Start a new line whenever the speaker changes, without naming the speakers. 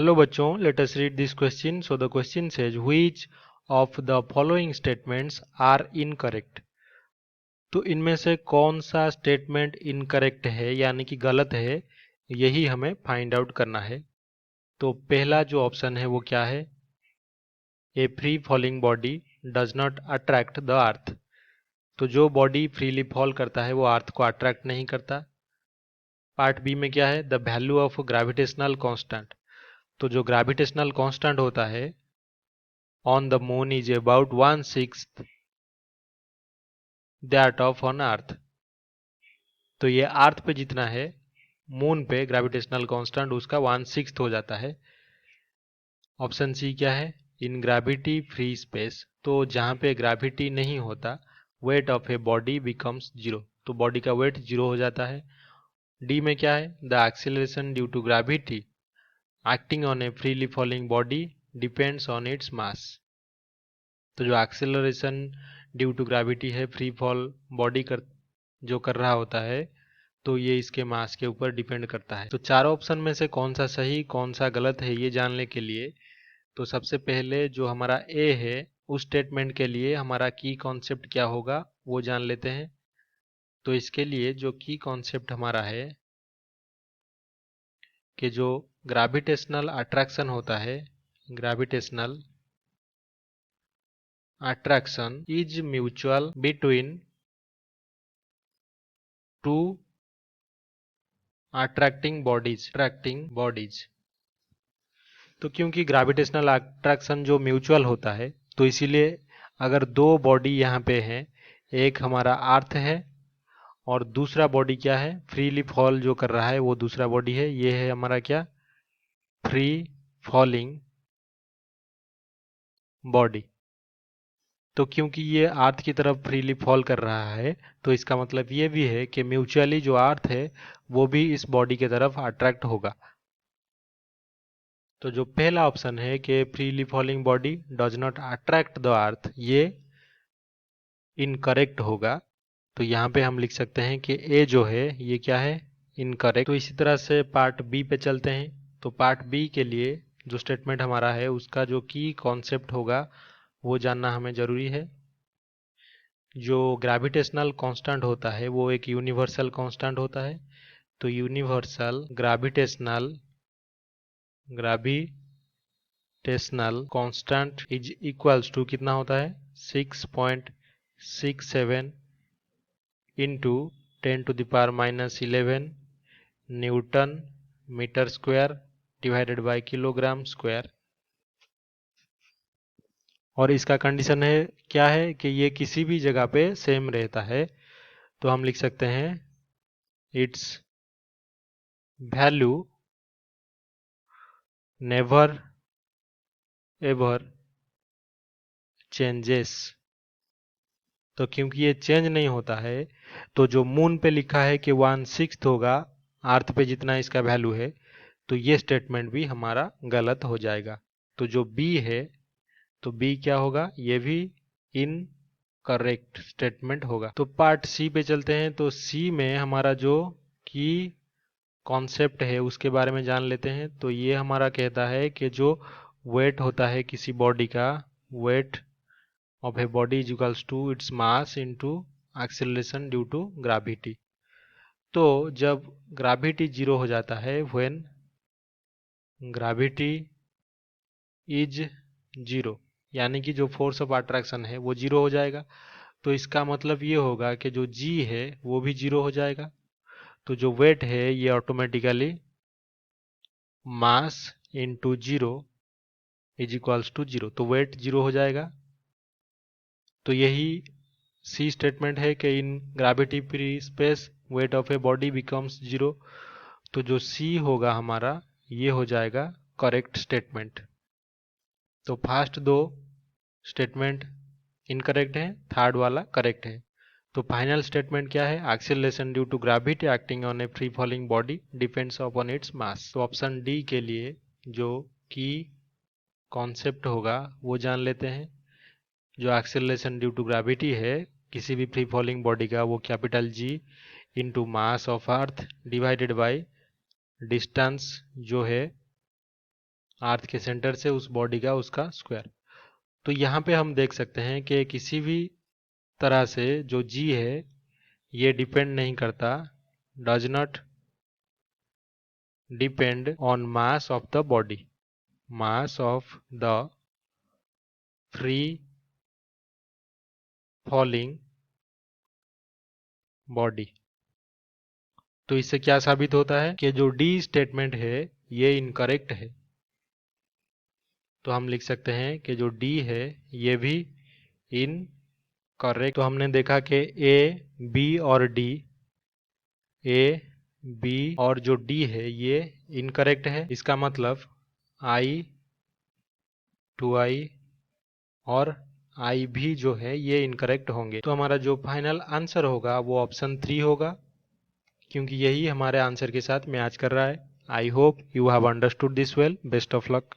Hello बच्चों, let us read this question. So the question says which of the following statements are incorrect? तो इनमें से कौन सा स्टेटमेंट इनकरेक्ट है यानी कि गलत है, यही हमें फाइंड आउट करना है। तो पहला जो ऑप्शन है वो क्या है? A free falling body does not attract the earth. तो जो बॉडी फ्रीली फॉल करता है वो अर्थ को अट्रैक्ट नहीं करता। पार्ट बी में क्या है? The value of gravitational constant. तो जो ग्रेविटेशनल कांस्टेंट होता है on the moon is about 1/6 that of on earth. तो ये अर्थ पे जितना है मून पे ग्रेविटेशनल कांस्टेंट उसका 1/6 हो जाता है। ऑप्शन सी क्या है? In gravity free space. तो जहां पे ग्रेविटी नहीं होता weight of a body becomes zero. तो बॉडी का वेट जीरो हो जाता है। डी में क्या है? The acceleration due to gravity acting on a freely falling body depends on its mass. तो जो एक्सेलरेशन ड्यू टू ग्रेविटी है फ्री फॉल बॉडी जो कर रहा होता है तो ये इसके मास के ऊपर डिपेंड करता है। तो चारों ऑप्शन में से कौन सा सही कौन सा गलत है ये जानने के लिए तो सबसे पहले जो हमारा ए है उस स्टेटमेंट के लिए हमारा की कॉन्सेप्ट क्या होगा वो जान लेते हैं। तो इसके लिए जो की कॉन्सेप्ट हमारा है कि जो ग्रेविटेशनल अट्रैक्शन होता है, gravitational attraction is mutual between two attracting bodies। तो क्योंकि ग्रेविटेशनल अट्रैक्शन जो म्यूचुअल होता है तो इसीलिए अगर दो बॉडी यहाँ पे हैं, एक हमारा अर्थ है और दूसरा बॉडी क्या है? फ्रीली फॉल जो कर रहा है वो दूसरा बॉडी है। ये है हमारा क्या? Free falling body. तो क्योंकि ये अर्थ की तरफ फ्रीली फॉल कर रहा है तो इसका मतलब ये भी है कि म्यूचुअली जो अर्थ है वो भी इस बॉडी की तरफ अट्रैक्ट होगा। तो जो पहला ऑप्शन है कि freely falling body does not attract the अर्थ, ये इनकरेक्ट होगा। तो यहाँ पे हम लिख सकते हैं कि ए जो है ये क्या है? इनकरेक्ट। तो इसी तरह से पार्ट बी पे चलते हैं। तो पार्ट बी के लिए जो स्टेटमेंट हमारा है उसका जो की कॉन्सेप्ट होगा वो जानना हमें जरूरी है। जो ग्रेविटेशनल कांस्टेंट होता है वो एक यूनिवर्सल कांस्टेंट होता है। तो universal gravitational constant is equals to कितना होता है? 6.67 into 10⁻⁻11 newton metre square divided by kilogram square. और इसका कंडीशन है क्या है कि ये किसी भी जगह पे सेम रहता है। तो हम लिख सकते हैं it's value never ever changes. तो क्योंकि ये चेंज नहीं होता है तो जो मून पे लिखा है कि 1/6 होगा अर्थ पे जितना इसका वैल्यू है तो ये स्टेटमेंट भी हमारा गलत हो जाएगा। तो जो बी है तो बी क्या होगा? ये भी इन करेक्ट स्टेटमेंट होगा। तो पार्ट सी पे चलते हैं। तो सी में हमारा जो की कॉन्सेप्ट है उसके बारे में जान लेते हैं। तो ये हमारा कहता है कि जो वेट होता है किसी बॉडी का, weight of a body is equals to its mass into acceleration due to gravity. तो जब ग्रेविटी जीरो हो जाता है, व्हेन ग्रेविटी इज जीरो, यानी कि जो फोर्स ऑफ अट्रैक्शन है वो जीरो हो जाएगा। तो इसका मतलब ये होगा कि जो जी है वो भी जीरो हो जाएगा। तो जो वेट है ये automatically mass into zero is equals to zero. तो वेट जीरो हो जाएगा। तो यही सी स्टेटमेंट है कि in gravity free space weight of a body becomes zero. तो जो सी होगा हमारा ये हो जाएगा करेक्ट स्टेटमेंट। तो फर्स्ट दो स्टेटमेंट इनकरेक्ट है, थर्ड वाला करेक्ट है। तो फाइनल स्टेटमेंट क्या है? Acceleration due to gravity acting on a free falling body depends upon its mass. तो ऑप्शन डी के लिए जो की कॉन्सेप्ट होगा वो जान लेते हैं। जो एक्सेलरेशन ड्यू टू ग्रेविटी है किसी भी फ्री फॉलिंग बॉडी का वो capital G into mass of earth divided by distance जो है अर्थ के सेंटर से उस बॉडी का उसका स्क्वायर। तो यहाँ पे हम देख सकते हैं कि किसी भी तरह से जो g है ये डिपेंड नहीं करता, does not depend on mass of the body, mass of the free falling body. तो इससे क्या साबित होता है कि जो डी स्टेटमेंट है ये इनकरेक्ट है। तो हम लिख सकते हैं कि जो डी है ये भी इनकरेक्ट। तो हमने देखा कि ए बी और डी, ए बी और जो डी है ये इनकरेक्ट है। इसका मतलब आई, 2i और आई भी जो है ये इनकरेक्ट होंगे। तो हमारा जो फाइनल आंसर होगा वो ऑप्शन 3 होगा, क्योंकि यही हमारे आंसर के साथ मैच कर रहा है। I hope you have understood this well. Best of luck.